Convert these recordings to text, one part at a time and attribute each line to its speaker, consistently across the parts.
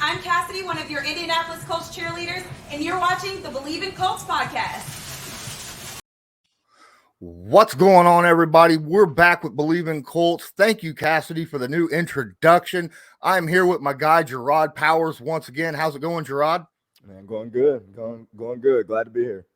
Speaker 1: I'm Cassidy, one of your Indianapolis Colts cheerleaders, and you're watching the Bleav in Colts podcast.
Speaker 2: What's going on, everybody? We're back with Bleav in Colts. Thank you, Cassidy, for the new introduction. I'm here with my guy, Gerard Powers, once again. How's it going, Gerard?
Speaker 3: Man, going good. Going good. Glad to be here.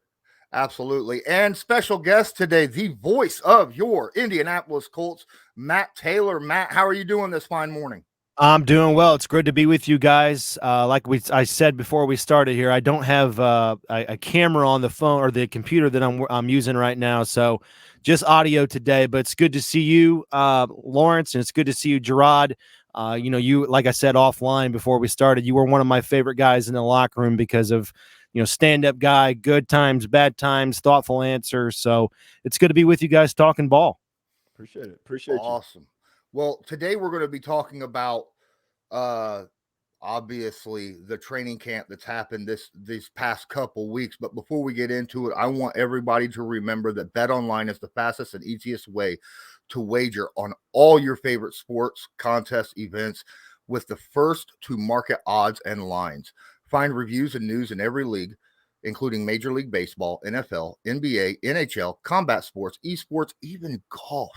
Speaker 2: Absolutely. And special guest today, the voice of your Indianapolis Colts, Matt Taylor. Matt, how are you doing this fine morning?
Speaker 4: I'm doing well. It's good to be with you guys. I said before we started here, I don't have a camera on the phone or the computer that I'm using right now, so just audio today. But it's good to see you, Lawrence, and it's good to see you, Gerard. You, like I said offline before we started, you were one of my favorite guys in the locker room because of stand-up guy, good times, bad times, thoughtful answers. So it's good to be with you guys talking ball.
Speaker 3: Appreciate it. Appreciate you.
Speaker 2: Awesome. Well, today we're going to be talking about, obviously, the training camp that's happened these past couple weeks. But before we get into it, I want everybody to remember that BetOnline is the fastest and easiest way to wager on all your favorite sports, contests, events with the first to market odds and lines. Find reviews and news in every league, including Major League Baseball, NFL, NBA, NHL, combat sports, esports, even golf.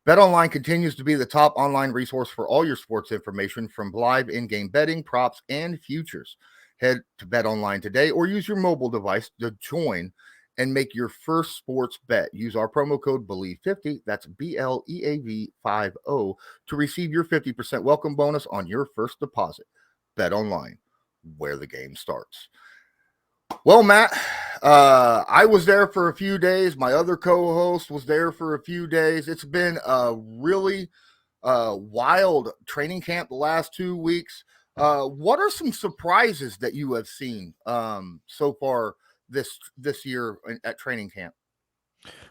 Speaker 2: BetOnline continues to be the top online resource for all your sports information, from live in-game betting, props, and futures. Head to BetOnline today or use your mobile device to join and make your first sports bet. Use our promo code Bleav50, that's BLEAV50, to receive your 50% welcome bonus on your first deposit. BetOnline, where the game starts. Well, Matt, I was there for a few days. My other co-host was there for a few days. It's been a really wild training camp the last 2 weeks. What are some surprises that you have seen so far this year at training camp?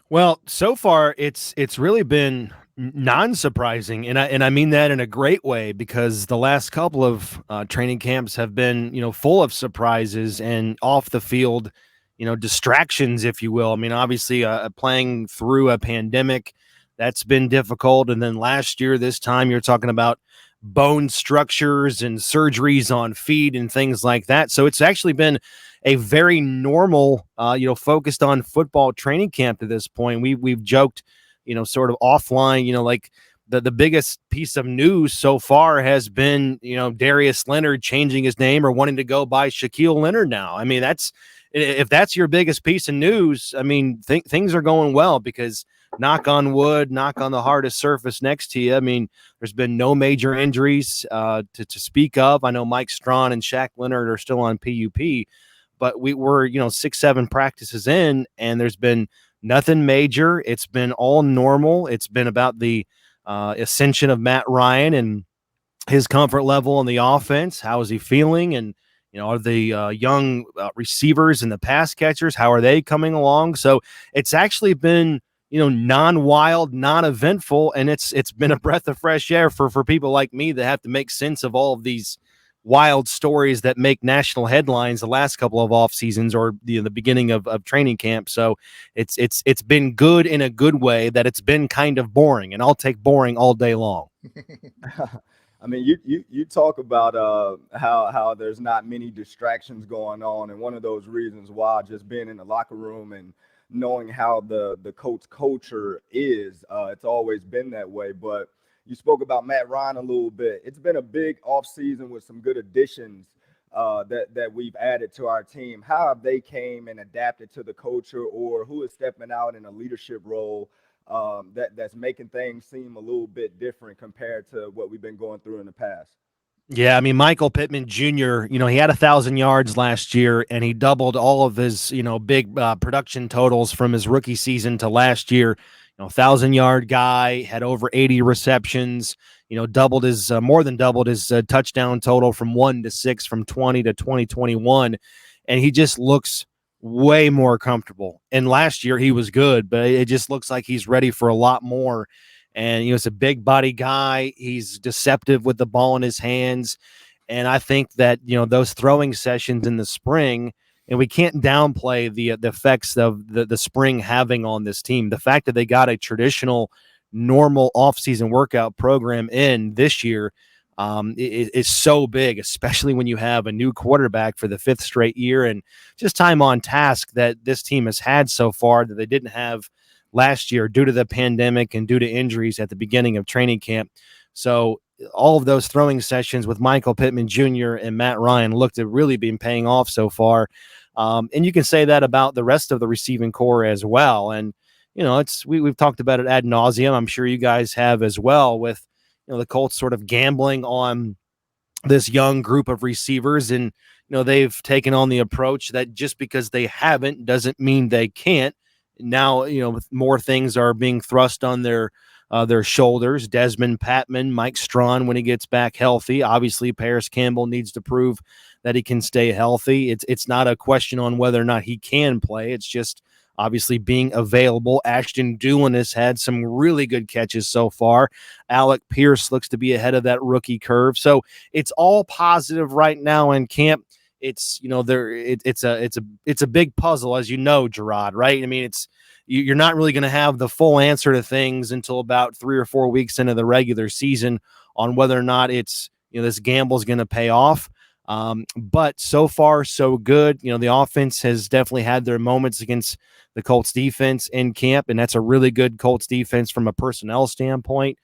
Speaker 4: Well, so far it's really been non-surprising, and I mean that in a great way, because the last couple of training camps have been full of surprises and off the field distractions, if you will. I mean, obviously playing through a pandemic, that's been difficult, and then last year this time you're talking about bone structures and surgeries on feet and things like that. So it's actually been a very normal, focused on football training camp to this point. We've joked, sort of offline, like the biggest piece of news so far has been, Darius Leonard changing his name or wanting to go by Shaquille Leonard now. I mean, if that's your biggest piece of news, I mean, things are going well, because knock on wood, knock on the hardest surface next to you. I mean, there's been no major injuries to speak of. I know Mike Strawn and Shaq Leonard are still on PUP, but we were, 6-7 practices in, and there's been nothing major. It's been all normal. It's been about the ascension of Matt Ryan and his comfort level in the offense. How is he feeling? And, are the young receivers and the pass catchers, how are they coming along? So it's actually been, non-wild, non-eventful, and it's been a breath of fresh air for people like me that have to make sense of all of these wild stories that make national headlines the last couple of off seasons or the beginning of training camp. So it's been good in a good way, that it's been kind of boring, and I'll take boring all day long.
Speaker 3: I mean, you talk about how there's not many distractions going on, and one of those reasons why, just being in the locker room and knowing how the Colts culture is, it's always been that way. But you spoke about Matt Ryan a little bit. It's been a big offseason with some good additions that we've added to our team. How have they came and adapted to the culture, or who is stepping out in a leadership role that's making things seem a little bit different compared to what we've been going through in the past?
Speaker 4: Yeah, I mean, Michael Pittman Jr., he had 1,000 yards last year, and he doubled all of his, big production totals from his rookie season to last year. 1,000-yard guy, had over 80 receptions, more than doubled his touchdown total from 1 to 6 from 20 to 2021. And he just looks way more comfortable. And last year he was good, but it just looks like he's ready for a lot more. And, it's a big body guy. He's deceptive with the ball in his hands. And I think that, those throwing sessions in the spring, and we can't downplay the effects of the spring having on this team. The fact that they got a traditional, normal offseason workout program in this year, is so big, especially when you have a new quarterback for the 5th straight year, and just time on task that this team has had so far that they didn't have last year due to the pandemic and due to injuries at the beginning of training camp. So all of those throwing sessions with Michael Pittman Jr. and Matt Ryan look to really be paying off so far. And you can say that about the rest of the receiving core as well. And, we've talked about it ad nauseum. I'm sure you guys have as well, with, the Colts sort of gambling on this young group of receivers. And, they've taken on the approach that just because they haven't doesn't mean they can't. Now, more things are being thrust on their shoulders. Desmond Patman, Mike Strawn when he gets back healthy. Obviously, Paris Campbell needs to prove that he can stay healthy. It's not a question on whether or not he can play. It's just obviously being available. Ashton Dulin has had some really good catches so far. Alec Pierce looks to be ahead of that rookie curve. So it's all positive right now in camp. It's it's a big puzzle, as you know, Gerard, right? I mean, you're not really going to have the full answer to things until about 3 or 4 weeks into the regular season on whether or not it's, this gamble is going to pay off. But so far, so good. The offense has definitely had their moments against the Colts defense in camp, and that's a really good Colts defense from a personnel standpoint.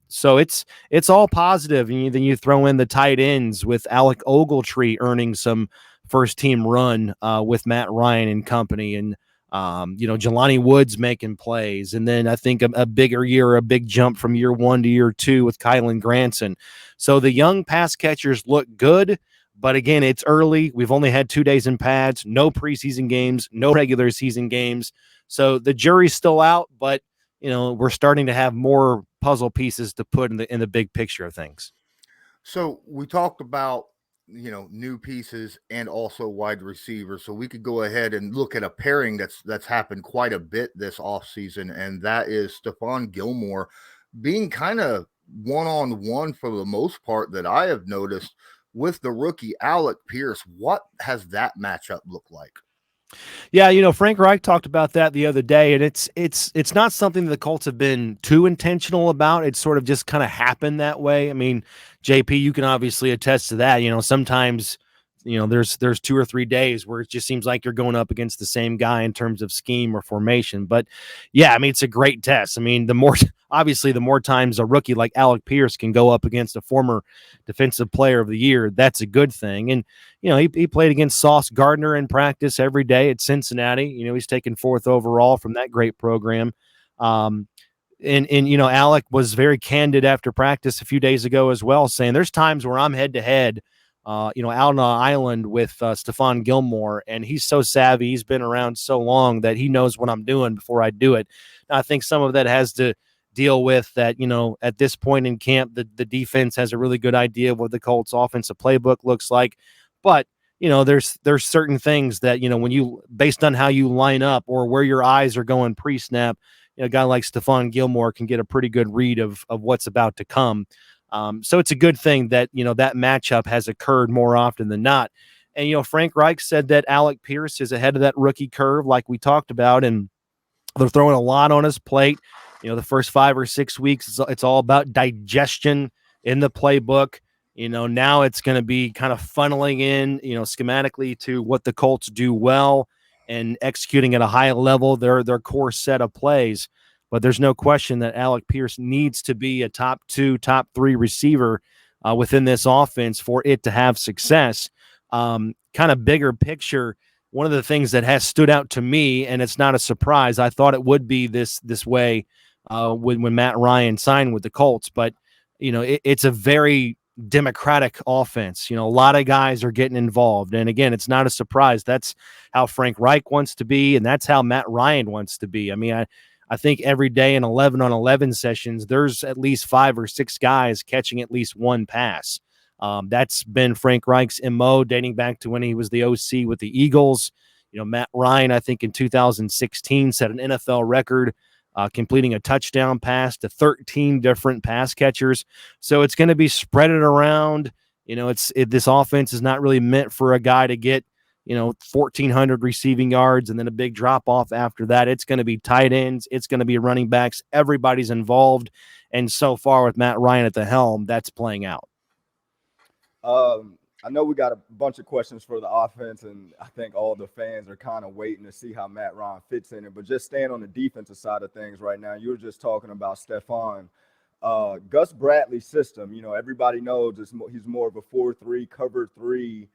Speaker 4: So it's all positive. And then you throw in the tight ends with Alec Ogletree earning some first team run with Matt Ryan and company, and Jelani Woods making plays. And then I think a big jump from year 1 to year 2 with Kylan Granson. So the young pass catchers look good, but again, it's early. We've only had 2 days in pads, no preseason games, no regular season games. So the jury's still out, but we're starting to have more puzzle pieces to put in the big picture of things.
Speaker 2: So we talked about, new pieces and also wide receivers. So we could go ahead and look at a pairing that's happened quite a bit this offseason, and that is Stephon Gilmore being kind of one-on-one for the most part that I have noticed with the rookie Alec Pierce. What has that matchup looked like?
Speaker 4: Yeah, Frank Reich talked about that the other day, and it's not something that the Colts have been too intentional about. It's sort of just kind of happened that way. I mean, JP, you can obviously attest to that. Sometimes, there's 2 or 3 days where it just seems like you're going up against the same guy in terms of scheme or formation. But yeah, I mean, it's a great test. I mean, the more times a rookie like Alec Pierce can go up against a former defensive player of the year, that's a good thing. And, he played against Sauce Gardner in practice every day at Cincinnati. He's taken 4th overall from that great program. And Alec was very candid after practice a few days ago as well, saying there's times where I'm head to head, out on an island with Stephon Gilmore, and he's so savvy. He's been around so long that he knows what I'm doing before I do it. And I think some of that has to deal with that, at this point in camp, the defense has a really good idea of what the Colts offensive playbook looks like. But, there's certain things that, when you, based on how you line up or where your eyes are going pre-snap, a guy like Stephon Gilmore can get a pretty good read of what's about to come. So it's a good thing that, that matchup has occurred more often than not. And, Frank Reich said that Alec Pierce is ahead of that rookie curve, like we talked about, and they're throwing a lot on his plate. The first 5 or 6 weeks, it's all about digestion in the playbook. Now it's going to be kind of funneling in, schematically to what the Colts do well and executing at a high level their core set of plays. But there's no question that Alec Pierce needs to be a top 2, top 3 receiver within this offense for it to have success. Kind of bigger picture, one of the things that has stood out to me, and it's not a surprise, I thought it would be this way when Matt Ryan signed with the Colts, but it's a very democratic offense. A lot of guys are getting involved, and again, it's not a surprise. That's how Frank Reich wants to be, and that's how Matt Ryan wants to be. I mean, I think every day in 11-on-11 sessions, there's at least 5 or 6 guys catching at least one pass. That's been Frank Reich's MO dating back to when he was the OC with the Eagles. Matt Ryan, I think in 2016, set an NFL record completing a touchdown pass to 13 different pass catchers. So it's going to be spread it around. This offense is not really meant for a guy to get 1,400 receiving yards and then a big drop off after that. It's going to be tight ends. It's going to be running backs. Everybody's involved. And so far with Matt Ryan at the helm, that's playing out.
Speaker 3: I know we got a bunch of questions for the offense, and I think all the fans are kind of waiting to see how Matt Ryan fits in it. But just staying on the defensive side of things right now, you were just talking about Stephon. Gus Bradley's system, everybody knows he's more of a 4-3, cover 3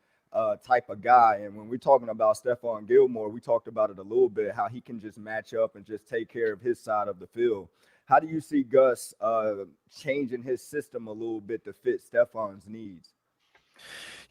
Speaker 3: type of guy. And when we're talking about Stephon Gilmore, we talked about it a little bit, how he can just match up and just take care of his side of the field. How do you see Gus changing his system a little bit to fit Stephon's needs?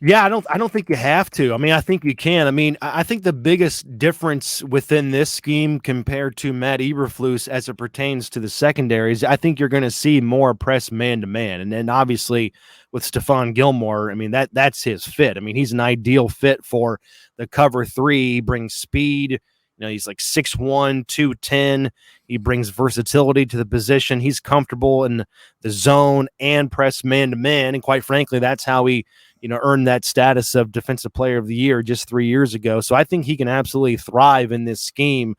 Speaker 4: Yeah, I don't think you have to. I mean, I think you can. I mean, I think the biggest difference within this scheme compared to Matt Eberflus as it pertains to the secondaries, I think you're going to see more press man-to-man. And then obviously with Stephon Gilmore, I mean, that's his fit. I mean, he's an ideal fit for the cover 3. He brings speed. He's like 6'1", 210. He brings versatility to the position. He's comfortable in the zone and press man-to-man. And quite frankly, that's how he earned that status of Defensive Player of the Year just 3 years ago. So I think he can absolutely thrive in this scheme.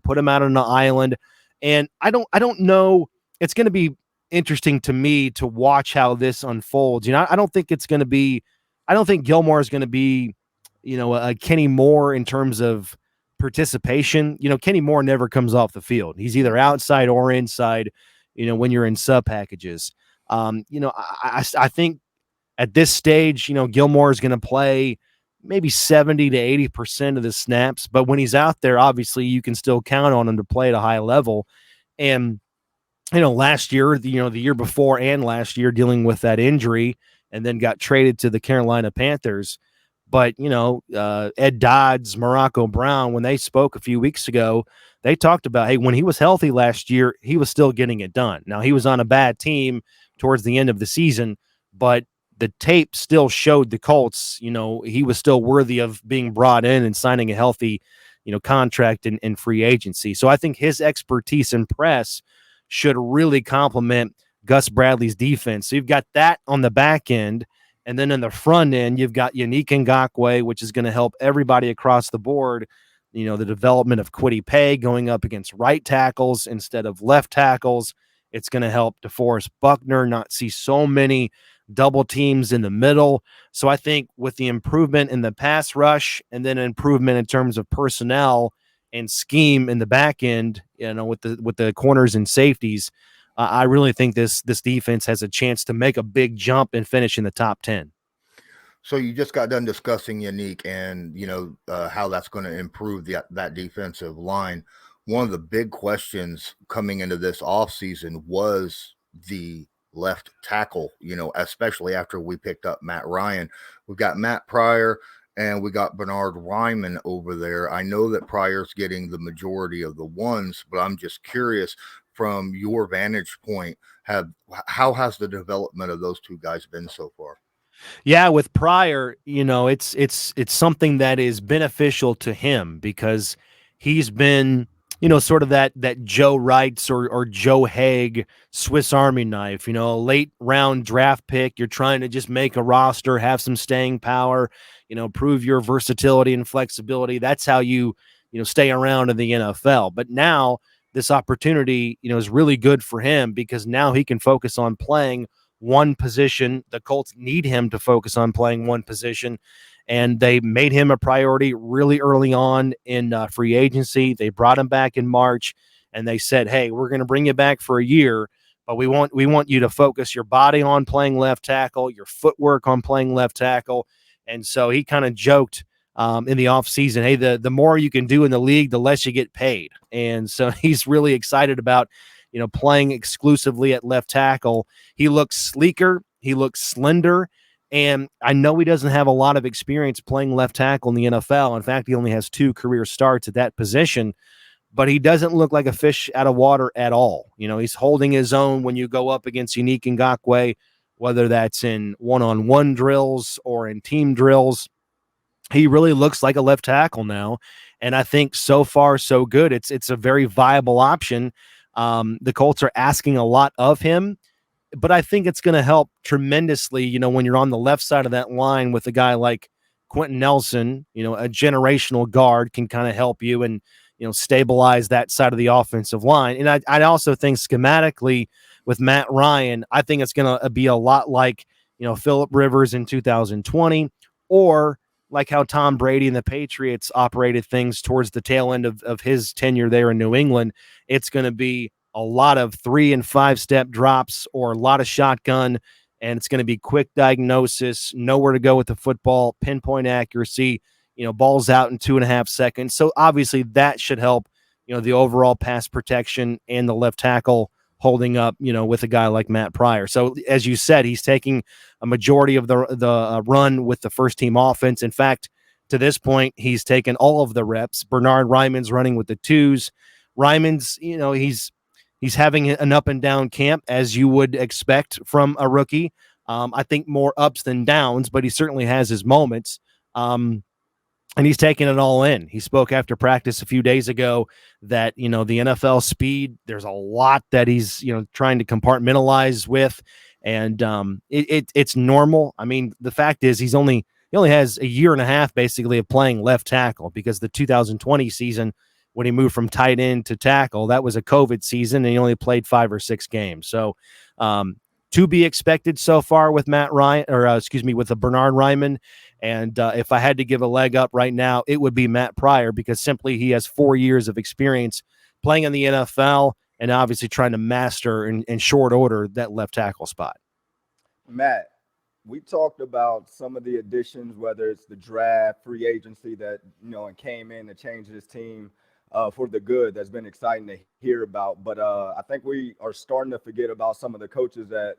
Speaker 4: Put him out on the island. And I don't know. It's going to be interesting to me to watch how this unfolds. I don't think Gilmore is going to be, a Kenny Moore in terms of participation. Kenny Moore never comes off the field. He's either outside or inside, when you're in sub packages. I think at this stage, Gilmore is going to play maybe 70 to 80% of the snaps, but when he's out there, obviously you can still count on him to play at a high level. And, last year, the year before and last year dealing with that injury and then got traded to the Carolina Panthers. But, Ed Dodds, Morocco Brown, when they spoke a few weeks ago, they talked about, hey, when he was healthy last year, he was still getting it done. Now, he was on a bad team towards the end of the season, but the tape still showed the Colts, he was still worthy of being brought in and signing a healthy, contract in free agency. So I think his expertise in press should really complement Gus Bradley's defense. So you've got that on the back end. And then in the front end, you've got Yannick Ngakoue, which is going to help everybody across the board. The development of Kwity Paye going up against right tackles instead of left tackles. It's going to help DeForest Buckner not see so many double teams in the middle. So I think with the improvement in the pass rush and then improvement in terms of personnel and scheme in the back end, with the corners and safeties, I really think this defense has a chance to make a big jump and finish in the top 10.
Speaker 2: So you just got done discussing Yannick and, how that's going to improve that defensive line. One of the big questions coming into this offseason was the left tackle, especially after we picked up Matt Ryan. We've got Matt Pryor and we got Bernard Ryman over there. I know that Pryor's getting the majority of the ones, but I'm just curious from your vantage point, how has the development of those two guys been so far?
Speaker 4: Yeah, with Pryor, it's something that is beneficial to him because he's been, sort of that Joe Wrights or Joe Haig Swiss Army knife, late round draft pick. You're trying to just make a roster, have some staying power, prove your versatility and flexibility. That's how you stay around in the NFL. But now this opportunity, is really good for him because now he can focus on playing one position. The Colts need him to focus on playing one position, and they made him a priority really early on in free agency. They brought him back in March, and they said, hey, we're going to bring you back for a year, but we want you to focus your body on playing left tackle, your footwork on playing left tackle. And so he kind of joked in the offseason, hey, the more you can do in the league, the less you get paid. And so he's really excited about, playing exclusively at left tackle. He looks sleeker. He looks slender. And I know he doesn't have a lot of experience playing left tackle in the NFL. In fact, he only has 2 career starts at that position, but he doesn't look like a fish out of water at all. He's holding his own when you go up against Yannick Ngakoue, whether that's in one-on-one drills or in team drills. He really looks like a left tackle now. And I think so far, so good. It's a very viable option. The Colts are asking a lot of him, but I think it's going to help tremendously, when you're on the left side of that line with a guy like Quentin Nelson, a generational guard can kind of help you and, stabilize that side of the offensive line. And I also think schematically with Matt Ryan, I think it's going to be a lot like, Phillip Rivers in 2020, or like how Tom Brady and the Patriots operated things towards the tail end of his tenure there in New England. It's going to be a lot of 3 and 5 step drops or a lot of shotgun, and it's going to be quick diagnosis, nowhere to go with the football, pinpoint accuracy, balls out in 2.5 seconds. So obviously that should help, the overall pass protection and the left tackle holding up, with a guy like Matt Pryor. So as you said, he's taking a majority of the run with the first team offense. In fact, to this point, he's taken all of the reps. Bernhard Raimann's running with the 2s. Raimann's, he's having an up and down camp, as you would expect from a rookie. I think more ups than downs, but he certainly has his moments. And he's taking it all in. He spoke after practice a few days ago that, the NFL speed, there's a lot that he's, trying to compartmentalize with. And it's normal. I mean, the fact is he only has a year and a half basically of playing left tackle, because the 2020 season, when he moved from tight end to tackle, that was a COVID season and he only played 5 or 6 games. So to be expected so far with Matt Ryan, with the Bernhard Raimann. And if I had to give a leg up right now, it would be Matt Pryor, because simply he has 4 years of experience playing in the NFL and obviously trying to master in short order that left tackle spot.
Speaker 3: Matt, we talked about some of the additions, whether it's the draft, free agency that, and came in to change this team for the good. That's been exciting to hear about. But I think we are starting to forget about some of the coaches that,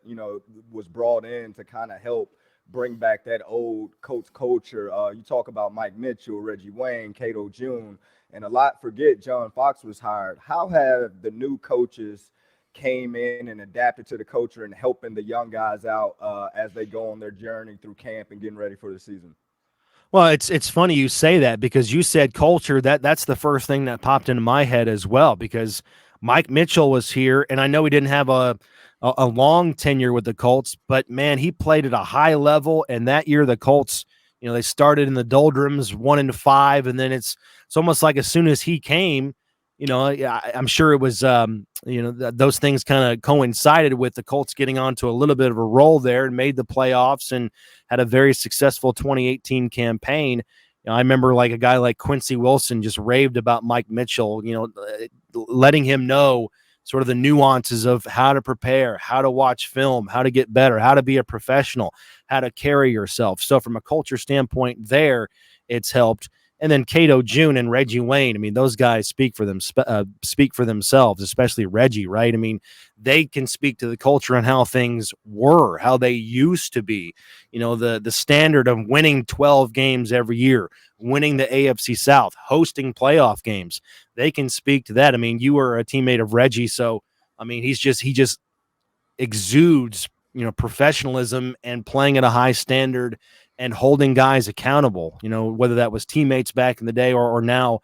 Speaker 3: was brought in to kind of help bring back that old Colts culture. You talk about Mike Mitchell, Reggie Wayne, Cato June, and a lot forget John Fox was hired. How have the new coaches came in and adapted to the culture and helping the young guys out as they go on their journey through camp and getting ready for the season?
Speaker 4: Well, it's funny you say that, because you said culture. That's the first thing that popped into my head as well, because Mike Mitchell was here, and I know he didn't have a long tenure with the Colts, but man, he played at a high level. And that year, the Colts, they started in the doldrums 1-5, and then it's almost like as soon as he came, I'm sure it was, those things kind of coincided with the Colts getting onto a little bit of a roll there and made the playoffs and had a very successful 2018 campaign. I remember like a guy like Quincy Wilson just raved about Mike Mitchell, letting him know sort of the nuances of how to prepare, how to watch film, how to get better, how to be a professional, how to carry yourself. So from a culture standpoint there, it's helped. And then Cato June and Reggie Wayne, I mean, those guys speak for themselves, especially Reggie, right? I mean, they can speak to the culture and how things were, how they used to be. The standard of winning 12 games every year, winning the AFC South, hosting playoff games. They can speak to that. I mean, you were a teammate of Reggie, so I mean, he just exudes, professionalism and playing at a high standard and holding guys accountable, whether that was teammates back in the day or now,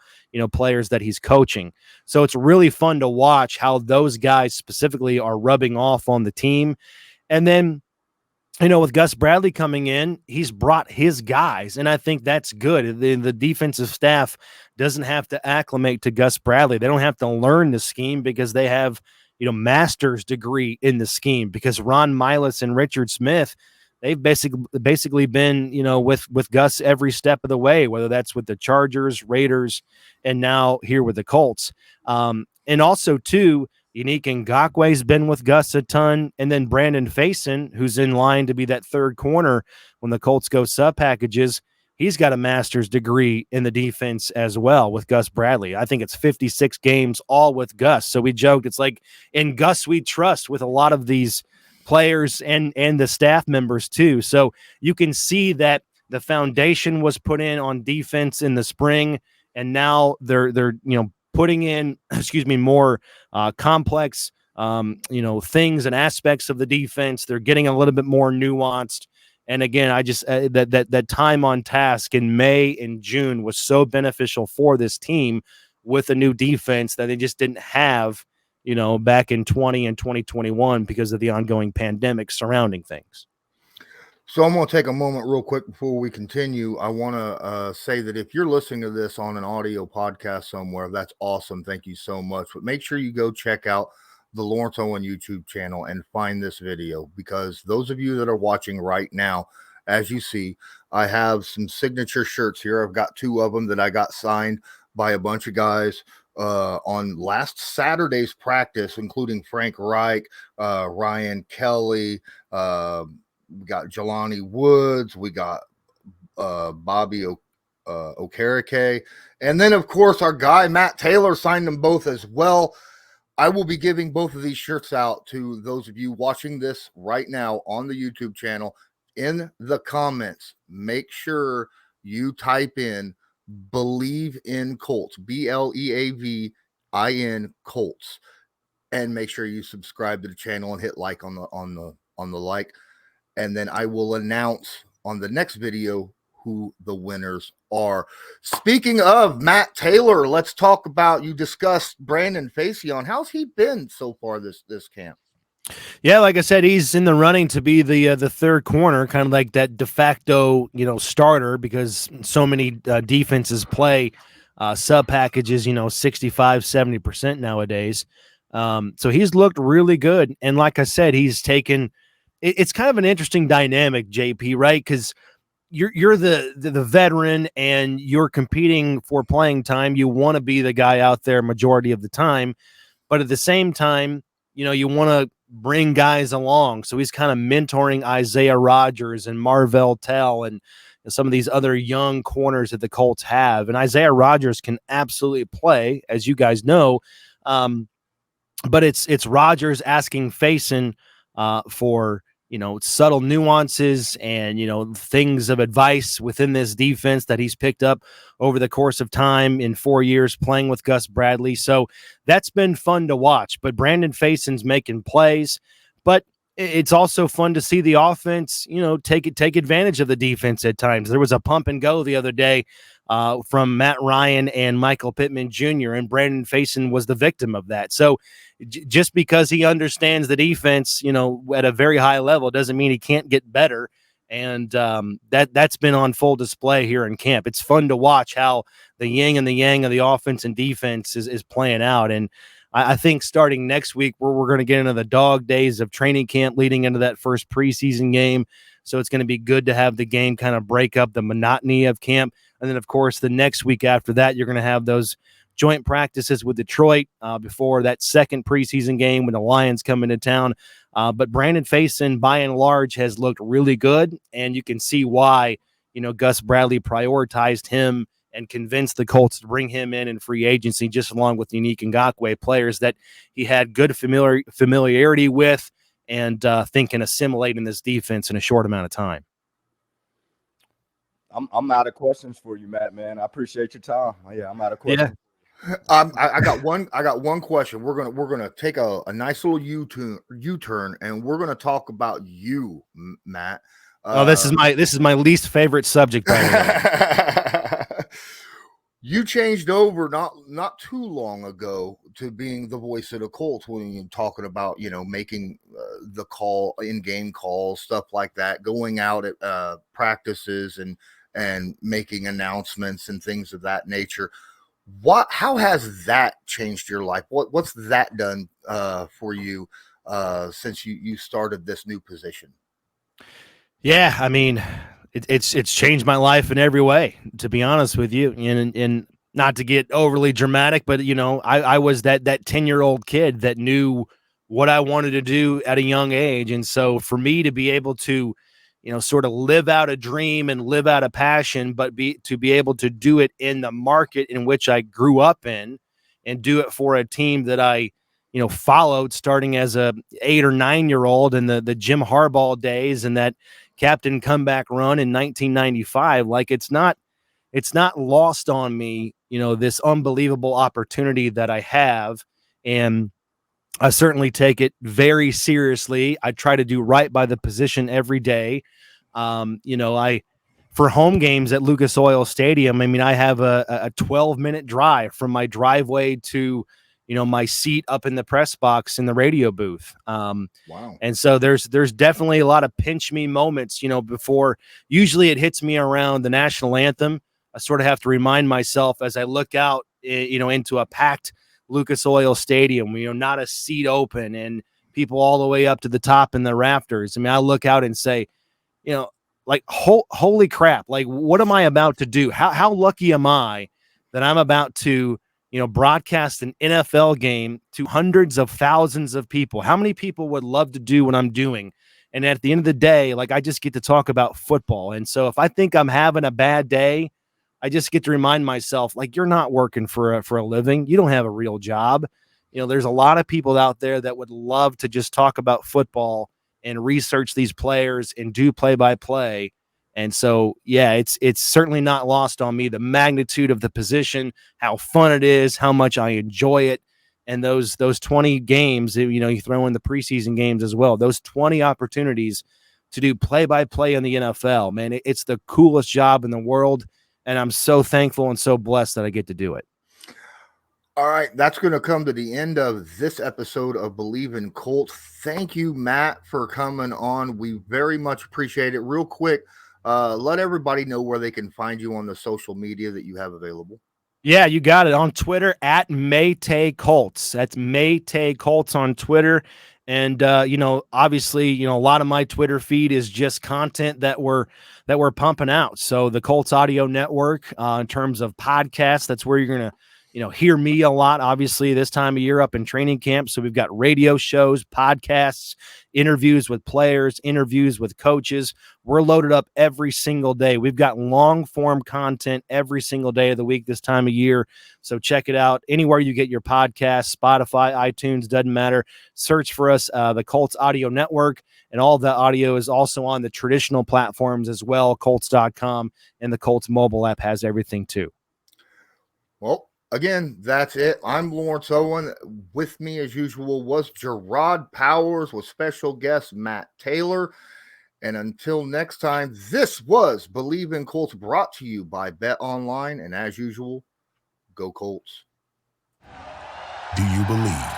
Speaker 4: players that he's coaching. So it's really fun to watch how those guys specifically are rubbing off on the team. And then, with Gus Bradley coming in, he's brought his guys, and I think that's good. The defensive staff doesn't have to acclimate to Gus Bradley. They don't have to learn the scheme, because they have, master's degree in the scheme, because Ron Miles and Richard Smith, they've basically been, with Gus every step of the way, whether that's with the Chargers, Raiders, and now here with the Colts. And also, too, Unique Ngakwe's been with Gus a ton, and then Brandon Faison, who's in line to be that third corner when the Colts go sub packages. He's got a master's degree in the defense as well with Gus Bradley. I think it's 56 games all with Gus. So we joked, it's like in Gus we trust with a lot of these players and the staff members too. So you can see that the foundation was put in on defense in the spring, and now they're putting in more complex things and aspects of the defense. They're getting a little bit more nuanced. And again, I just that time on task in May and June was so beneficial for this team with a new defense that they just didn't have, back in 2020 and 2021 because of the ongoing pandemic surrounding things.
Speaker 2: So I'm going to take a moment real quick before we continue. I want to say that if you're listening to this on an audio podcast somewhere, that's awesome. Thank you so much. But make sure you go check out the Lawrence Owen YouTube channel and find this video, because those of you that are watching right now, as you see, I have some signature shirts here. I've got 2 of them that I got signed by a bunch of guys on last Saturday's practice, including Frank Reich, Ryan Kelly, we got Jelani Woods, we got Bobby Okereke, and then of course our guy Matt Taylor signed them both as well. I will be giving both of these shirts out to those of you watching this right now on the YouTube channel. In the comments, make sure you type in Bleav in Colts, BLEAVIN Colts, and make sure you subscribe to the channel and hit like on the like, and then I will announce on the next video who the winners are. Speaking of Matt Taylor, let's talk about, you discussed Brandon Facyson. How's he been so far this camp?
Speaker 4: Yeah, like I said, he's in the running to be the third corner, kind of like that de facto, starter, because so many defenses play sub packages, 65, 70% nowadays. So he's looked really good. And like I said, he's taken, it's kind of an interesting dynamic, JP, right? Because you're the veteran and you're competing for playing time. You want to be the guy out there majority of the time, but at the same time, you want to bring guys along. So he's kind of mentoring Isaiah Rodgers and Marvell Tell and some of these other young corners that the Colts have. And Isaiah Rodgers can absolutely play, as you guys know. But it's Rodgers asking Facyson for, subtle nuances and, things of advice within this defense that he's picked up over the course of time in 4 years playing with Gus Bradley. So that's been fun to watch. But Brandon Facyon's making plays, but it's also fun to see the offense, take advantage of the defense at times. There was a pump and go the other day from Matt Ryan and Michael Pittman Jr., and Brandon Facyson was the victim of that. So just because he understands the defense, at a very high level, doesn't mean he can't get better. And that's been on full display here in camp. It's fun to watch how the yin and the yang of the offense and defense is playing out. And I think starting next week, we're going to get into the dog days of training camp leading into that first preseason game. So it's going to be good to have the game kind of break up the monotony of camp. And then, of course, the next week after that, you're going to have those joint practices with Detroit before that second preseason game when the Lions come into town. But Brandon Facyson, by and large, has looked really good, and you can see why, Gus Bradley prioritized him and convinced the Colts to bring him in free agency, just along with Unique Ngakoue, players that he had good familiarity with and think can assimilate in this defense in a short amount of time.
Speaker 3: I'm out of questions for you, Matt, man. I appreciate your time. Yeah, I'm out of questions.
Speaker 2: Yeah. I got one question. We're gonna take a nice little U-turn, and we're gonna talk about you, Matt.
Speaker 4: This is my least favorite subject, by the way.
Speaker 2: You changed over not too long ago to being the voice of the Colts when you're talking about, making the call, in-game calls, stuff like that, going out at practices and making announcements and things of that nature. How has that changed your life? What's that done for you since you started this new position?
Speaker 4: Yeah, I mean, it's changed my life in every way, to be honest with you. And not to get overly dramatic, but I was that 10-year-old kid that knew what I wanted to do at a young age. And so for me to be able to, sort of live out a dream and live out a passion, but to be able to do it in the market in which I grew up in and do it for a team that I, followed starting as a 8 or 9-year-old in the Jim Harbaugh days and that captain comeback run in 1995. Like it's not lost on me, this unbelievable opportunity that I have. And I certainly take it very seriously. I try to do right by the position every day. For home games at Lucas Oil Stadium, I mean, I have a 12-minute drive from my driveway to, my seat up in the press box in the radio booth.
Speaker 2: Wow.
Speaker 4: And so there's definitely a lot of pinch me moments, before usually it hits me around the national anthem. I sort of have to remind myself as I look out, into a packed Lucas Oil Stadium, not a seat open and people all the way up to the top in the rafters. I mean, I look out and say, like, holy crap, like, what am I about to do? How lucky am I that I'm about to, broadcast an NFL game to hundreds of thousands of people? How many people would love to do what I'm doing? And at the end of the day, like, I just get to talk about football. And so if I think I'm having a bad day, I just get to remind myself, like, you're not working for a living. You don't have a real job. There's a lot of people out there that would love to just talk about football and research these players and do play-by-play. And so, yeah, it's certainly not lost on me, the magnitude of the position, how fun it is, how much I enjoy it. And those 20 games, you throw in the preseason games as well, those 20 opportunities to do play-by-play in the NFL, man, it's the coolest job in the world. And I'm so thankful and so blessed that I get to do it.
Speaker 2: All right, that's going to come to the end of this episode of Bleav in Colts. Thank you, Matt, for coming on. We very much appreciate it. Real quick, let everybody know where they can find you on the social media that you have available.
Speaker 4: Yeah, you got it. On Twitter at Maytay Colts. That's Maytay Colts on Twitter. And obviously, a lot of my Twitter feed is just content that we're pumping out. So the Colts Audio Network, in terms of podcasts, that's where you're gonna hear me a lot, obviously, this time of year up in training camp. So we've got radio shows, podcasts, interviews with players, interviews with coaches. We're loaded up every single day. We've got long form content every single day of the week this time of year. So check it out anywhere you get your podcast, Spotify, iTunes, doesn't matter. Search for us, the Colts Audio Network, and all the audio is also on the traditional platforms as well. Colts.com and the Colts mobile app has everything too.
Speaker 2: Well, again, that's it. I'm Lawrence Owen. With me, as usual, was Gerard Powers with special guest Matt Taylor. And until next time, this was Bleav in Colts, brought to you by Bet Online. And as usual, go Colts.
Speaker 5: Do you believe?